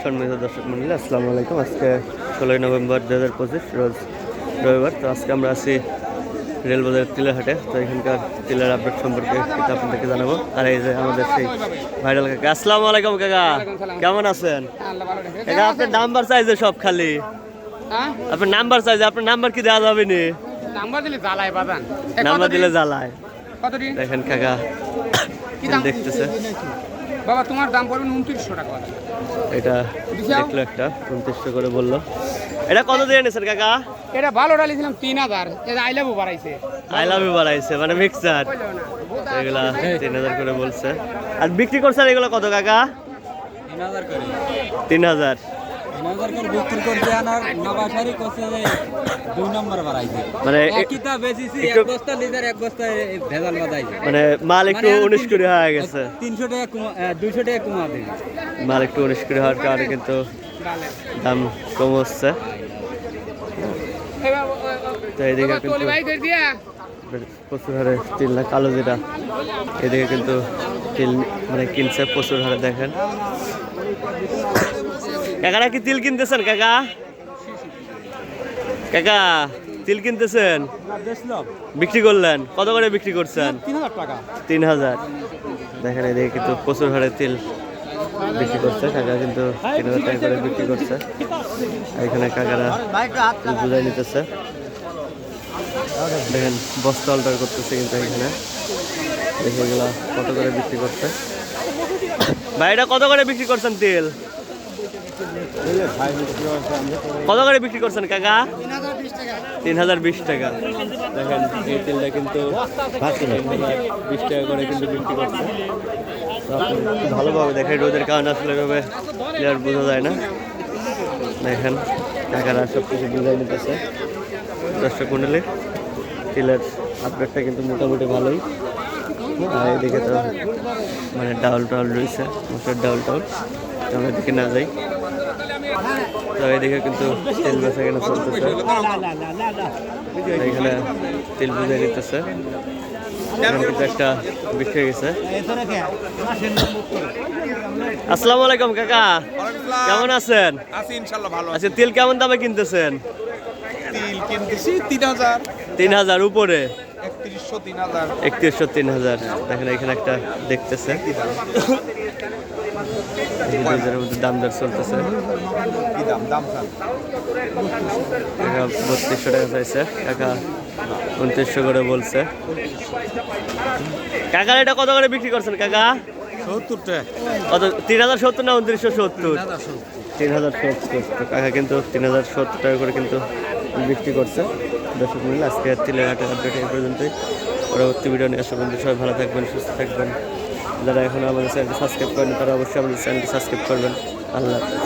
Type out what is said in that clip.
সম্মানিত দর্শক মন্ডলী, আসসালামু আলাইকুম। আজকে 16ই নভেম্বর 2025 রোজ রবিবার। তো আজকে আমরা আছি রেলবাজার তিলের হাটে। তো এখানকার তিলের আপডেট সম্পর্কে কিন্তু আপনাদেরকে জানাবো। আর এই যে আমাদের সেই ভাইরাল কাকা, আসসালামু আলাইকুম কাকা, কেমন আছেন কাকা? আপনার নাম্বার চাইছে সব খালি, আপনার নাম্বার চাইছে, আপনার নাম্বার কি দেওয়া যাবে নি? নাম্বার দিলে জ্বালায় বাজান, নাম্বার দিলে জ্বালায়। কতদিন দেখেন কাকা দেখতেছে। বাবা তোমার দাম পড়বে 2900 টাকা। এটা দেখলো একটা 2900 করে বললো। এটা কত দিয়ে এনেছেন কাকা? এটা ভালো ডালিছিলাম 3000, এটা আই লাভ ইউ বাড়াইছে। আই লাভ ইউ বাড়াইছে মানে মিক্সার, এগুলা 3000 করে বলছে। আর বিক্রি করছেন এগুলো কত কাকা? 3000 করে। 3000 করে বিক্রি করতে আনার নবাশারি করছে যে 2 নম্বর বাড়াইছে। মানে কিতা বেচিছি এক বস্তা লিটার এক বস্তা ভেজাল বাদাইছে। মানে মাল একটু 19 করে হয়ে গেছে। 300 টাকা কমা 200 টাকা কমা দিবে। মাল একটু 19 করে হওয়ার কারণে কিন্তু দাম কম হচ্ছে। তো এদিকে কিন্তু প্রচুর হারে তিল না কালো যেটা, এদিকে কিন্তু তিল মানে কিনছে প্রচুর হারে। দেখেন কাকারা কি তিল কিনতেছেন কাকা? কাকা তিল কিনতেছেন, বিক্রি করলেন কত করে বিক্রি করছেন? 3000 টাকা। 3000। দেখেন এদিকে কিন্তু প্রচুর হারে তিল বিক্রি করছে কাকা, কিন্তু 3000 টাকা করে বিক্রি করছে। এখানে কাকারা বুঝাই নিতেছে। দেখেন বস্তা অল্টার করতেছে কিন্তু এখানে। দেখে এগুলা কত করে বিক্রি করছে। ভাই এটা কত করে বিক্রি করছেন তিল? কত করে বিক্রি করছেন কাকা? 3020 টাকা। দেখেন এই তিলটা কিন্তু 20 টাকা করে কিন্তু বিক্রি করছে। ভালোভাবে দেখেন, রোদের কারণে আসলে এভাবে ক্লিয়ার বোঝা যায় না। দেখেন কাকারা সব কিছু বুঝাই নিতেছে। দর্শক মন্ডলী, তিলের আপডেটটা কিন্তু মোটামুটি ভালোই। আর এদিকে তো মানে ডাউল টাউল রয়েছে, মসুর ডাউল টাউল, আমরা এদিকে না যাই। তো এদিকে কিন্তু তেল বেচা কেনা চলতেছে, এখানে তেল বুঝে নিতেছে। কিন্তু একটা বিক্রি গেছে। আসসালামু আলাইকুম কাকা, কেমন আছেন? আছি ইনশাআল্লাহ ভালো আচ্ছা তেল কেমন দামে কিনতেছেন? তিল কিনতেছি 3000 3000 উপরে, 3100 3000 3100 3000। দেখেন এখানে একটা দেখতেছে দাম দর চলতেছে। কি দাম দাম স্যার? কাকা 3200 টাকা চাইছে, কাকা 2900 করে বলছে। কাকার এটা কত করে বিক্রি করছেন কাকা? 70 টাকা। কত? 3070 না 2970? 3070। তো কাকা কিন্তু 3070 টাকা করে কিন্তু বিক্রি করছে। দর্শক মূল্য আজকে তিলের হাটের আপডেট এই পর্যন্তই। পরবর্তী ভিডিও নিয়ে আসা পর্যন্ত সবাই ভালো থাকবেন, সুস্থ থাকবেন। যারা এখনো আমাদের চ্যানেলটি সাবস্ক্রাইব করেন তারা অবশ্যই আমাদের চ্যানেলটি সাবস্ক্রাইব করবেন। আল্লাহ হাফেজ।